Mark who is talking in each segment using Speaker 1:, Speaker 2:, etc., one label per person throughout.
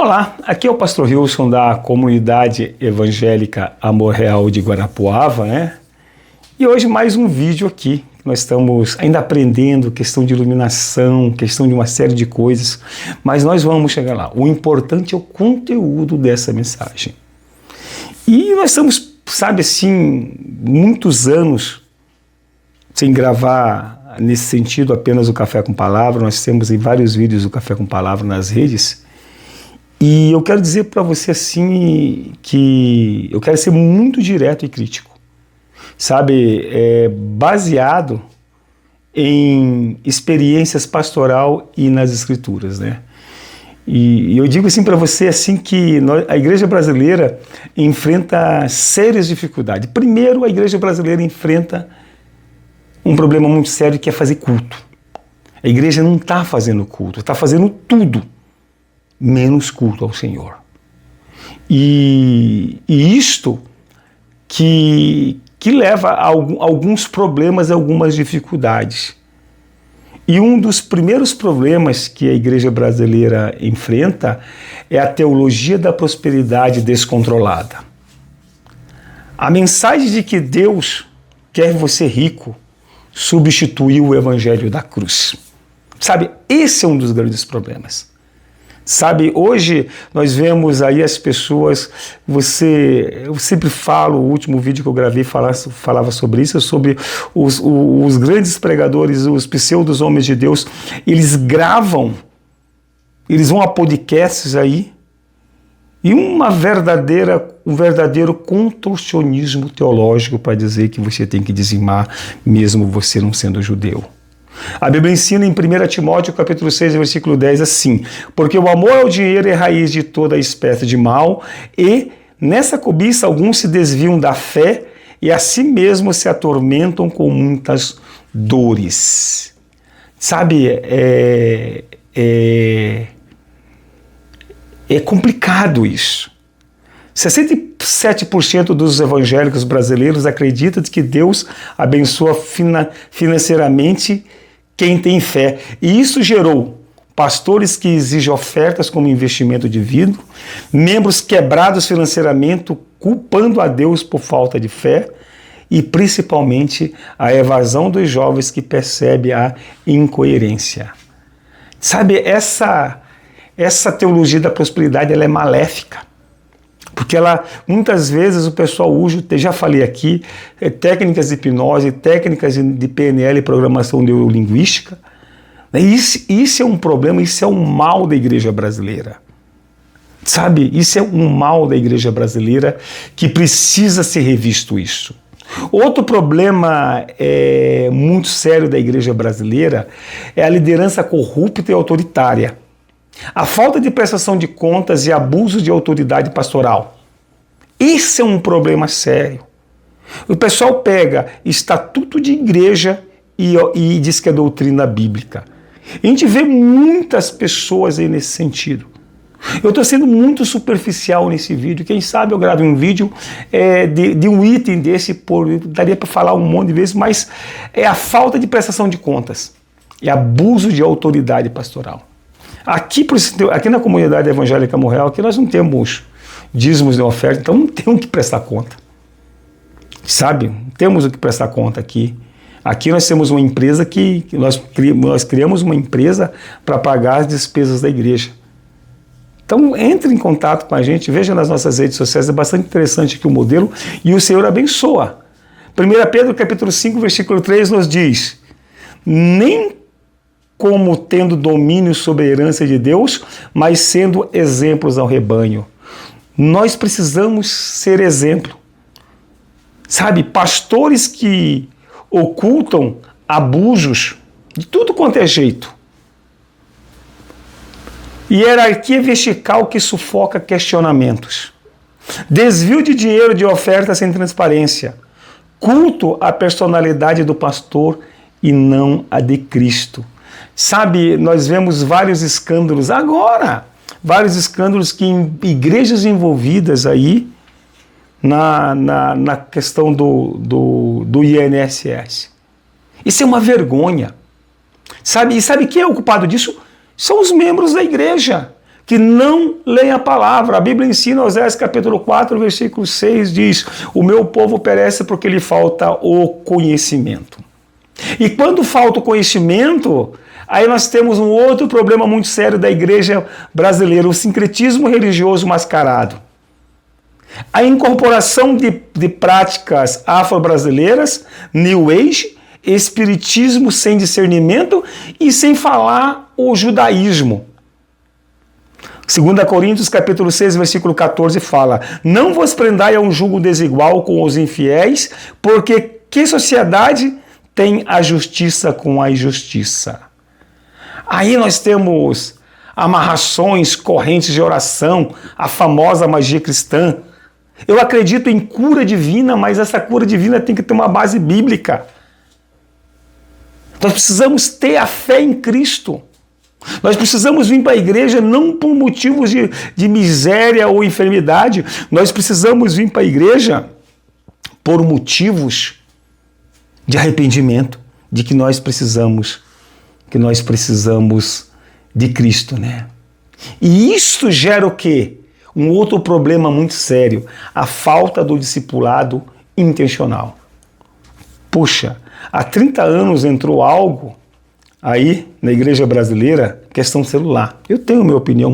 Speaker 1: Olá, aqui é o Pastor Wilson da Comunidade Evangélica Amor Real de Guarapuava, né? E hoje mais um vídeo aqui. Nós estamos ainda aprendendo questão de iluminação, questão de uma série de coisas, mas nós vamos chegar lá. O importante é o conteúdo dessa mensagem. E nós estamos, sabe assim, muitos anos sem gravar nesse sentido apenas o Café com Palavra. Nós temos aí vários vídeos do Café com Palavra nas redes. E eu quero dizer para você assim que eu quero ser muito direto e crítico, sabe, baseado em experiências pastoral e nas escrituras, né? E eu digo assim para você assim que a igreja brasileira enfrenta sérias dificuldades. Primeiro, a igreja brasileira enfrenta um problema muito sério que é fazer culto. A igreja não está fazendo culto, está fazendo tudo menos culto ao Senhor. E isto que leva a alguns problemas, algumas dificuldades. E um dos primeiros problemas que a igreja brasileira enfrenta é a teologia da prosperidade descontrolada. A mensagem de que Deus quer você rico substituiu o evangelho da cruz. Sabe, esse é um dos grandes problemas. Sabe, hoje nós vemos aí as pessoas, eu sempre falo, o último vídeo que eu gravei falava sobre isso, sobre os grandes pregadores, os pseudos homens de Deus, eles gravam, eles vão a podcasts aí, e um verdadeiro contorcionismo teológico para dizer que você tem que dizimar mesmo você não sendo judeu. A Bíblia ensina em 1 Timóteo, capítulo 6, versículo 10, assim: porque o amor ao dinheiro é raiz de toda espécie de mal, e nessa cobiça alguns se desviam da fé e a si mesmos se atormentam com muitas dores. Sabe, é complicado isso. 67% dos evangélicos brasileiros acreditam que Deus abençoa financeiramente quem tem fé. E isso gerou pastores que exigem ofertas como investimento divino, membros quebrados financeiramente, culpando a Deus por falta de fé, e principalmente a evasão dos jovens que percebem a incoerência. Sabe, essa teologia da prosperidade ela é maléfica. Porque muitas vezes o pessoal usa, já falei aqui, técnicas de hipnose, técnicas de PNL, programação neurolinguística. Isso é um problema, isso é um mal da igreja brasileira. Sabe, isso é um mal da igreja brasileira que precisa ser revisto isso. Outro problema muito sério da igreja brasileira é a liderança corrupta e autoritária. A falta de prestação de contas e abuso de autoridade pastoral. Esse é um problema sério. O pessoal pega estatuto de igreja e diz que é doutrina bíblica. A gente vê muitas pessoas aí nesse sentido. Eu estou sendo muito superficial nesse vídeo. Quem sabe eu gravo um vídeo de um item desse, daria para falar um monte de vezes, mas é a falta de prestação de contas e abuso de autoridade pastoral. Aqui na comunidade evangélica Amor Real, aqui nós não temos dízimos de oferta, então não temos que prestar conta. Sabe? Não temos o que prestar conta aqui. Aqui nós temos uma empresa nós criamos uma empresa para pagar as despesas da igreja. Então entre em contato com a gente, veja nas nossas redes sociais, é bastante interessante aqui o modelo e o Senhor abençoa. 1 Pedro capítulo 5, versículo 3 nos diz: nem como tendo domínio sobre a herança de Deus, mas sendo exemplos ao rebanho. Nós precisamos ser exemplo. Sabe, pastores que ocultam abusos de tudo quanto é jeito. Hierarquia vertical que sufoca questionamentos. Desvio de dinheiro de oferta sem transparência. Culto à personalidade do pastor e não a de Cristo. Sabe, nós vemos vários escândalos agora, vários escândalos que em igrejas envolvidas aí na questão do INSS. Isso é uma vergonha. Sabe, e sabe quem é o culpado disso? São os membros da igreja, que não leem a palavra. A Bíblia ensina, Oséias capítulo 4, versículo 6, diz: o meu povo perece porque lhe falta o conhecimento. E quando falta o conhecimento, aí nós temos um outro problema muito sério da igreja brasileira, o sincretismo religioso mascarado. A incorporação de práticas afro-brasileiras, New Age, espiritismo sem discernimento e sem falar o judaísmo. 2 Coríntios capítulo 6, versículo 14 fala: não vos prendai a um jugo desigual com os infiéis, porque que sociedade tem a justiça com a injustiça? Aí nós temos amarrações, correntes de oração, a famosa magia cristã. Eu acredito em cura divina, mas essa cura divina tem que ter uma base bíblica. Nós precisamos ter a fé em Cristo. Nós precisamos vir para a igreja não por motivos de miséria ou enfermidade. Nós precisamos vir para a igreja por motivos de arrependimento, de que nós precisamos de Cristo, né? E isto gera o quê? Um outro problema muito sério, a falta do discipulado intencional. Puxa, há 30 anos entrou algo aí na igreja brasileira, questão celular. Eu tenho minha opinião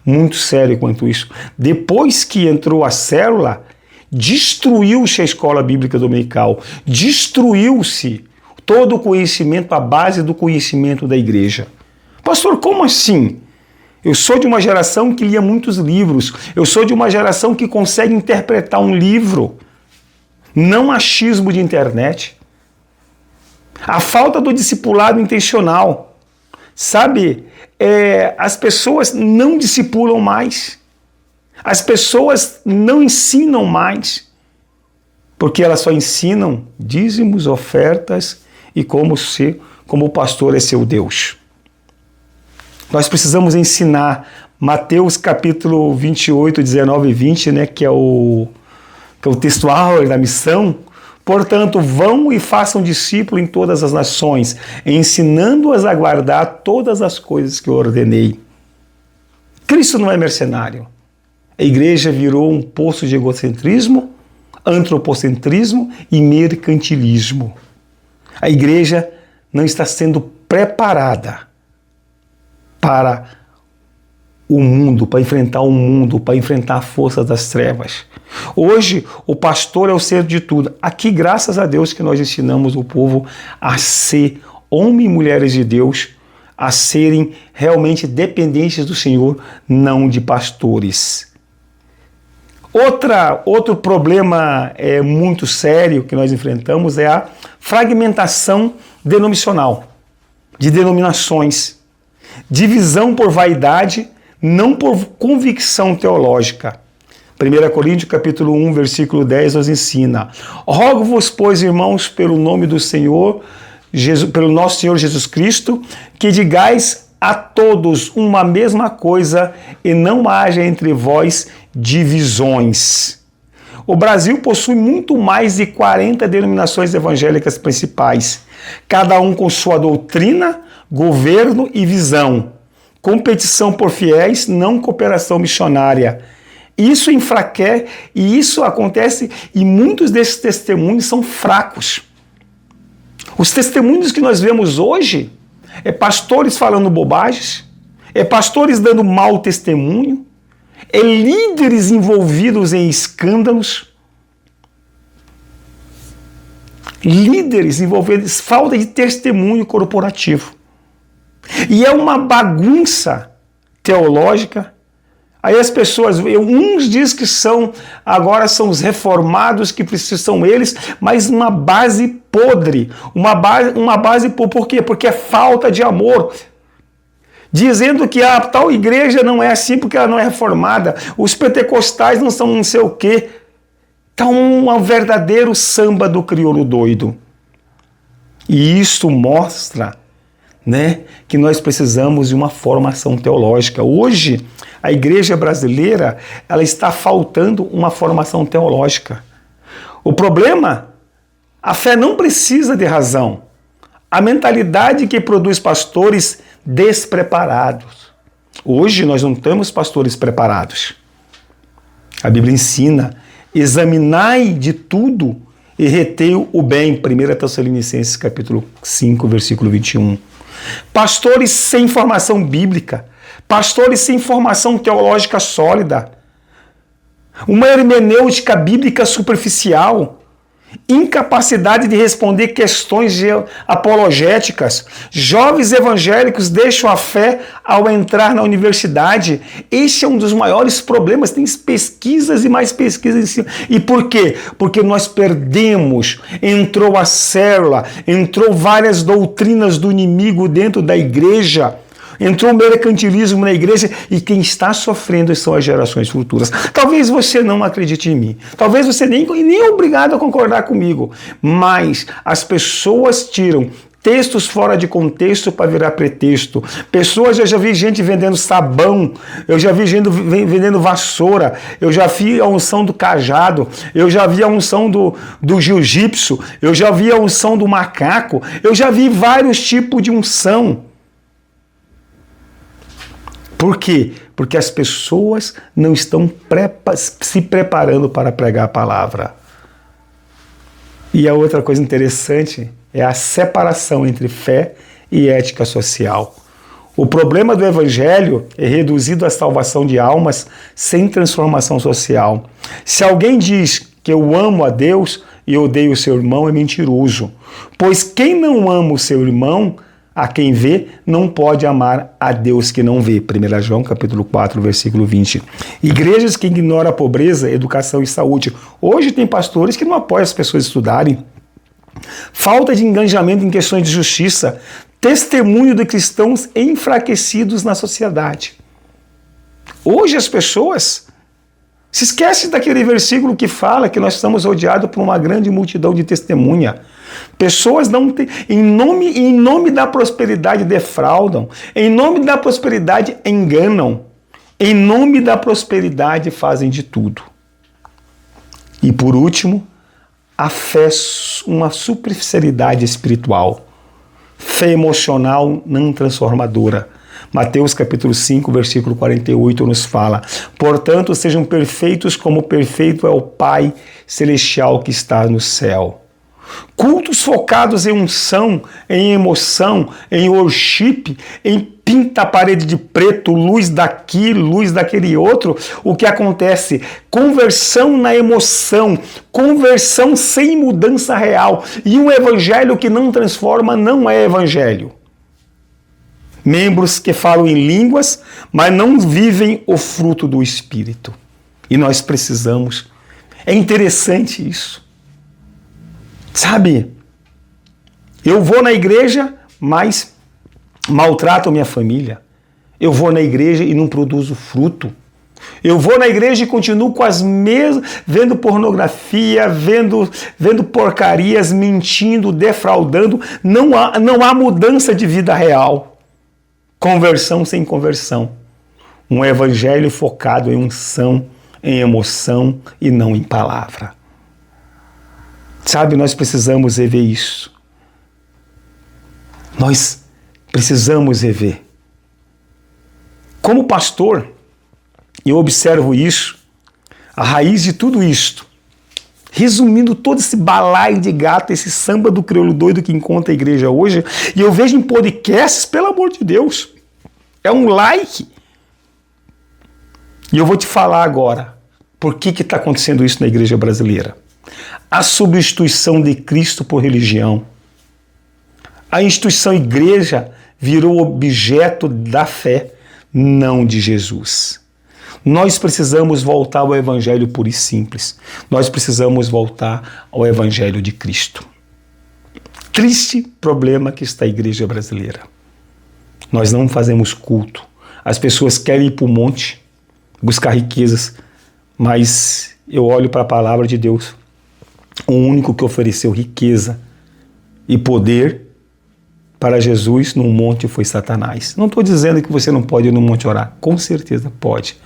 Speaker 1: muito séria quanto isso. Depois que entrou a célula, destruiu-se a escola bíblica dominical, destruiu-se todo o conhecimento, a base do conhecimento da igreja. Pastor, como assim? Eu sou de uma geração que lia muitos livros, eu sou de uma geração que consegue interpretar um livro, não achismo de internet. A falta do discipulado intencional, sabe? As pessoas não discipulam mais, as pessoas não ensinam mais, porque elas só ensinam dízimos, ofertas e como o pastor é seu Deus. Nós precisamos ensinar Mateus capítulo 28, 19 e 20, né, que é o textual da missão. Portanto, vão e façam discípulo em todas as nações, ensinando-as a guardar todas as coisas que eu ordenei. Cristo não é mercenário. A igreja virou um poço de egocentrismo, antropocentrismo e mercantilismo. A igreja não está sendo preparada para o mundo, para enfrentar o mundo, para enfrentar a força das trevas. Hoje, o pastor é o centro de tudo. Aqui, graças a Deus, que nós ensinamos o povo a ser homens e mulheres de Deus, a serem realmente dependentes do Senhor, não de pastores. Outro problema muito sério que nós enfrentamos é a fragmentação denominacional, de denominações. Divisão por vaidade, não por convicção teológica. 1 Coríntios capítulo 1, versículo 10 nos ensina: rogo-vos, pois, irmãos, pelo nome do Senhor, pelo nosso Senhor Jesus Cristo, que digais a todos uma mesma coisa e não haja entre vós divisões. O Brasil possui muito mais de 40 denominações evangélicas principais, cada um com sua doutrina, governo e visão. Competição por fiéis, não cooperação missionária. Isso enfraquece e isso acontece e muitos desses testemunhos são fracos. Os testemunhos que nós vemos hoje é pastores falando bobagens, é pastores dando mau testemunho, é líderes envolvidos em escândalos, líderes envolvidos em falta de testemunho corporativo. E é uma bagunça teológica. Aí as pessoas, uns dizem que agora são os reformados, que precisam eles, mas uma base podre. Uma base por quê? Porque é falta de amor. Dizendo que a tal igreja não é assim porque ela não é reformada. Os pentecostais não são não sei o quê. Está um verdadeiro samba do crioulo doido. E isso mostra, né, que nós precisamos de uma formação teológica. Hoje, a igreja brasileira, ela está faltando uma formação teológica. O problema, a fé não precisa de razão. A mentalidade que produz pastores despreparados. Hoje nós não temos pastores preparados. A Bíblia ensina: examinai de tudo e retei o bem. 1 Tessalonicenses capítulo 5, versículo 21. Pastores sem formação bíblica, pastores sem formação teológica sólida, uma hermenêutica bíblica superficial, incapacidade de responder questões apologéticas. Jovens evangélicos deixam a fé ao entrar na universidade. Este é um dos maiores problemas. Tem pesquisas e mais pesquisas em cima. E por quê? Porque nós perdemos. Entrou a célula, entrou várias doutrinas do inimigo dentro da igreja. Entrou o mercantilismo na igreja e quem está sofrendo são as gerações futuras. Talvez você não acredite em mim. Talvez você nem é obrigado a concordar comigo. Mas as pessoas tiram textos fora de contexto para virar pretexto. Eu já vi gente vendendo sabão, eu já vi gente vendendo vassoura, eu já vi a unção do cajado, eu já vi a unção do jiu-jitsu, eu já vi a unção do macaco, eu já vi vários tipos de unção. Por quê? Porque as pessoas não estão se preparando para pregar a palavra. E a outra coisa interessante é a separação entre fé e ética social. O problema do evangelho é reduzido à salvação de almas sem transformação social. Se alguém diz que eu amo a Deus e odeio o seu irmão, é mentiroso. Pois quem não ama o seu irmão, a quem vê, não pode amar a Deus que não vê. 1 João capítulo 4, versículo 20. Igrejas que ignoram a pobreza, educação e saúde. Hoje tem pastores que não apoiam as pessoas a estudarem. Falta de engajamento em questões de justiça. Testemunho de cristãos enfraquecidos na sociedade. Hoje as pessoas se esquecem daquele versículo que fala que nós estamos rodeados por uma grande multidão de testemunha. Pessoas não têm, em nome da prosperidade defraudam, em nome da prosperidade enganam, em nome da prosperidade fazem de tudo. E por último, a fé, uma superficialidade espiritual, fé emocional não transformadora. Mateus capítulo 5, versículo 48 nos fala: portanto, sejam perfeitos como perfeito é o Pai Celestial que está no céu. Cultos focados em unção, em emoção, em worship, em pinta a parede de preto, luz daqui, luz daquele outro. O que acontece? Conversão na emoção, conversão sem mudança real. E um evangelho que não transforma não é evangelho. Membros que falam em línguas, mas não vivem o fruto do Espírito. E nós precisamos. É interessante isso. Sabe, eu vou na igreja, mas maltrato a minha família. Eu vou na igreja e não produzo fruto. Eu vou na igreja e continuo com as mesmas, vendo pornografia, vendo porcarias, mentindo, defraudando. Não há mudança de vida real. Conversão sem conversão. Um evangelho focado em unção, em emoção e não em palavra. Sabe, nós precisamos rever isso. Nós precisamos rever. Como pastor, eu observo isso, a raiz de tudo isto. Resumindo todo esse balaio de gato, esse samba do crioulo doido que encontra a igreja hoje, e eu vejo em podcasts, pelo amor de Deus, é um like. E eu vou te falar agora, por que está acontecendo isso na igreja brasileira? A substituição de Cristo por religião. A instituição igreja virou objeto da fé, não de Jesus. Nós precisamos voltar ao evangelho puro e simples. Nós precisamos voltar ao evangelho de Cristo. Triste problema que está a igreja brasileira. Nós não fazemos culto. As pessoas querem ir para o monte, buscar riquezas, mas eu olho para a palavra de Deus. O único que ofereceu riqueza e poder para Jesus num monte foi Satanás. Não estou dizendo que você não pode ir no monte orar. Com certeza pode.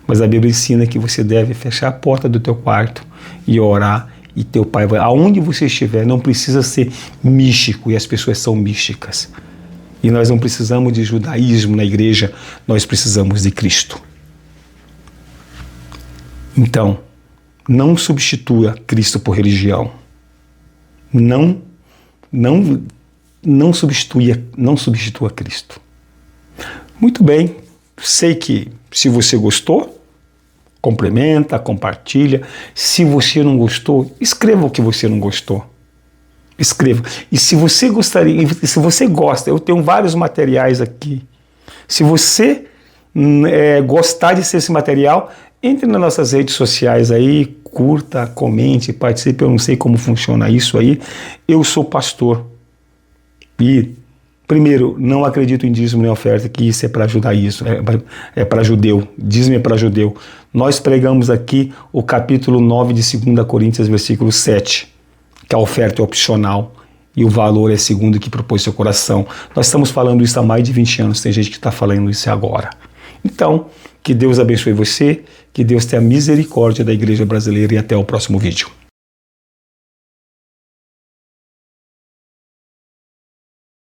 Speaker 1: Mas a Bíblia ensina que você deve fechar a porta do teu quarto e orar, e teu Pai vai. Aonde você estiver, não precisa ser místico, e as pessoas são místicas. E nós não precisamos de judaísmo na igreja, nós precisamos de Cristo. Então, não substitua Cristo por religião. Não substitua Cristo. Muito bem, sei que se você gostou, complementa, compartilha. Se você não gostou, escreva o que você não gostou. Escreva. E se você gostaria, se você gosta, eu tenho vários materiais aqui. Se você gostar de ser esse material, entre nas nossas redes sociais aí, curta, comente, participe. Eu não sei como funciona isso aí. Eu sou pastor. E, primeiro, não acredito em dízimo nem oferta, que isso é para judaísmo, é para judeu. Dízimo é para judeu. Nós pregamos aqui o capítulo 9 de 2 Coríntios, versículo 7, que a oferta é opcional e o valor é segundo o que propôs seu coração. Nós estamos falando isso há mais de 20 anos, tem gente que está falando isso agora. Então, que Deus abençoe você, que Deus tenha misericórdia da igreja brasileira e até o próximo vídeo.